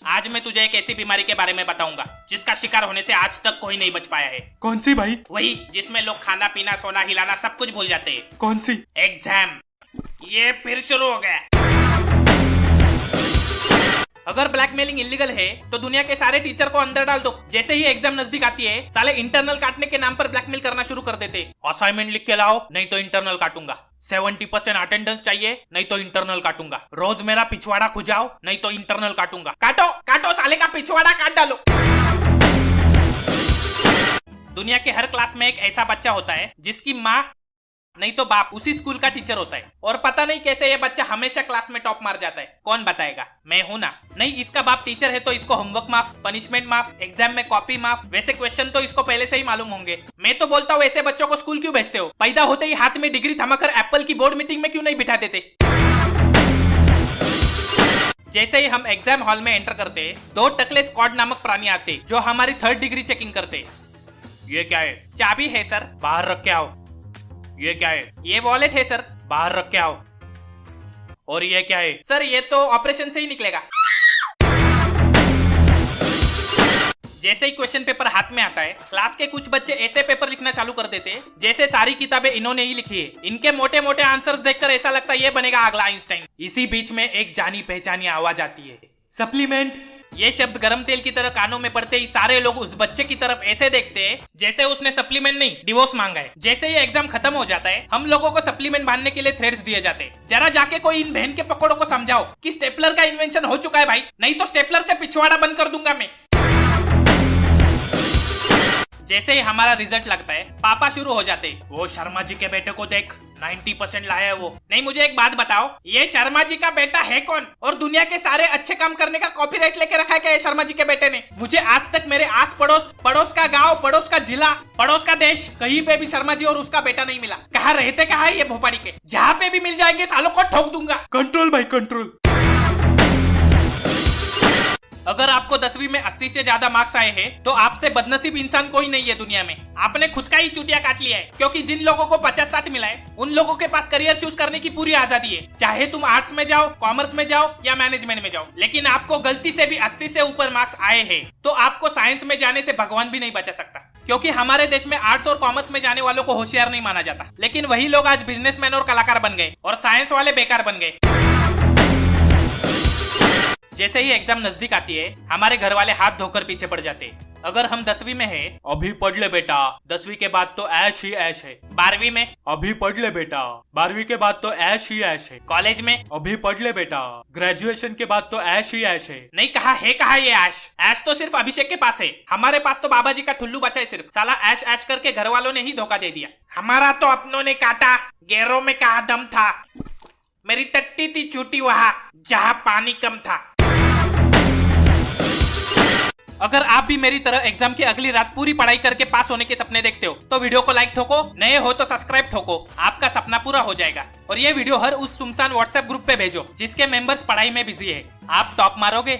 आज मैं तुझे एक ऐसी बीमारी के बारे में बताऊंगा जिसका शिकार होने से आज तक कोई नहीं बच पाया है। कौन सी भाई? वही जिसमें लोग खाना पीना सोना हिलाना सब कुछ भूल जाते हैं। कौन सी? एग्जाम। ये फिर शुरू हो गया। अगर ब्लैकमेलिंग इलीगल है तो दुनिया के सारे टीचर को अंदर डाल दो। जैसे ही एग्जाम नजदीक आती है साले इंटरनल काटने के नाम पर ब्लैकमेल करना शुरू कर देते। असाइनमेंट लिख के लाओ नहीं तो इंटरनल काटूंगा। 70% अटेंडेंस चाहिए नहीं तो इंटरनल काटूंगा। रोज मेरा पिछवाड़ा खुजाओ नहीं तो इंटरनल काटूंगा। काटो काटो साले का पिछवाड़ा काट डालो। दुनिया के हर क्लास में एक ऐसा बच्चा होता है जिसकी माँ नहीं तो बाप उसी स्कूल का टीचर होता है और पता नहीं कैसे ये बच्चा हमेशा क्लास में टॉप मार जाता है। कौन बताएगा? मैं हूं ना। नहीं, इसका बाप टीचर है तो इसको होमवर्क माफ, पनिशमेंट माफ, एग्जाम में कॉपी माफ। वैसे क्वेश्चन तो इसको पहले से ही मालूम होंगे। मैं तो बोलता हूँ ऐसे बच्चों को स्कूल क्यों भेजते हो? पैदा होते ही हाथ में डिग्री थमाकर एप्पल की बोर्ड मीटिंग में क्यों नहीं बिठा देते? जैसे ही हम एग्जाम हॉल में एंटर करते 2 टकले स्क्वाड नामक प्राणी आते जो हमारी 3rd डिग्री चेकिंग करते। ये क्या है? चाबी है सर। बाहर रख के आओ। ये क्या है? ये वॉलेट है सर। बाहर रख के आओ। और ये क्या है? सर ये तो ऑपरेशन से ही निकलेगा। जैसे ही क्वेश्चन पेपर हाथ में आता है क्लास के कुछ बच्चे ऐसे पेपर लिखना चालू कर देते जैसे सारी किताबें इन्होंने ही लिखी है। इनके मोटे मोटे आंसर्स देखकर ऐसा लगता है ये बनेगा अगला आइंस्टाइन। इसी बीच में एक जानी पहचानी आवाज आती है, सप्लीमेंट। ये शब्द गरम तेल की तरह कानों में पड़ते ही सारे लोग उस बच्चे की तरफ ऐसे देखते हैं जैसे उसने सप्लीमेंट नहीं डिवोर्स मांगा है। जैसे ही एग्जाम खत्म हो जाता है हम लोगों को सप्लीमेंट बांधने के लिए थ्रेड्स दिए जाते हैं। जरा जाके कोई इन बहन के पकौड़ों को समझाओ कि स्टेपलर का इन्वेंशन हो चुका है भाई, नहीं तो स्टेपलर से पिछवाड़ा बंद कर दूंगा मैं। जैसे ही हमारा रिजल्ट लगता है पापा शुरू हो जाते, वो शर्मा जी के बेटे को देख 90% लाया है वो। नहीं, मुझे एक बात बताओ, ये शर्मा जी का बेटा है कौन? और दुनिया के सारे अच्छे काम करने का कॉपीराइट लेके रखा है क्या शर्मा जी के बेटे ने? मुझे आज तक मेरे आस पड़ोस, पड़ोस का गांव, पड़ोस का जिला, पड़ोस का देश, कहीं पे भी शर्मा जी और उसका बेटा नहीं मिला। कहाँ रहते कहाँ है ये भोपाड़ी के? जहाँ पे भी मिल जाएंगे सालों को ठोक दूंगा। कंट्रोल भाई कंट्रोल। अगर आपको 10वीं में 80 से ज्यादा मार्क्स आए हैं तो आपसे बदनसीब इंसान कोई नहीं है दुनिया में। आपने खुद का ही चूतिया काट लिया है, क्योंकि जिन लोगों को 50-60 मिला है उन लोगों के पास करियर चूज करने की पूरी आजादी है, चाहे तुम आर्ट्स में जाओ, कॉमर्स में जाओ या मैनेजमेंट में जाओ। लेकिन आपको गलती से भी 80 से ऊपर मार्क्स आए हैं तो आपको साइंस में जाने से भगवान भी नहीं बचा सकता, क्योंकि हमारे देश में आर्ट्स और कॉमर्स में जाने वालों को होशियार नहीं माना जाता। लेकिन वही लोग आज बिजनेसमैन और कलाकार बन गए और साइंस वाले बेकार बन गए। जैसे ही एग्जाम नजदीक आती है हमारे घर वाले हाथ धोकर पीछे पड़ जाते। अगर हम 10वीं में है, अभी पढ़ ले बेटा, 10वीं के बाद तो ऐश ही ऐश है। 12वीं में, अभी पढ़ ले बेटा, 12वीं के बाद तो ऐश ही ऐश है। कॉलेज में, अभी पढ़ ले बेटा, ग्रेजुएशन के बाद तो ऐश ही ऐश है। नहीं, कहा ये ऐश? ऐश तो सिर्फ अभिषेक के पास है, हमारे पास तो बाबा जी का ठुल्लू बचा है सिर्फ। साला ऐश ऐश करके घर वालों ने ही धोखा दे दिया। हमारा तो अपनों ने काटा, गैरों में कहा दम था। मेरी टट्टी थी छूटी वहां जहां पानी कम था। अगर आप भी मेरी तरह एग्जाम की अगली रात पूरी पढ़ाई करके पास होने के सपने देखते हो तो वीडियो को लाइक ठोको, नए हो तो सब्सक्राइब ठोको, आपका सपना पूरा हो जाएगा। और ये वीडियो हर उस सुनसान व्हाट्सएप ग्रुप पे भेजो जिसके मेंबर्स पढ़ाई में बिजी है। आप टॉप मारोगे।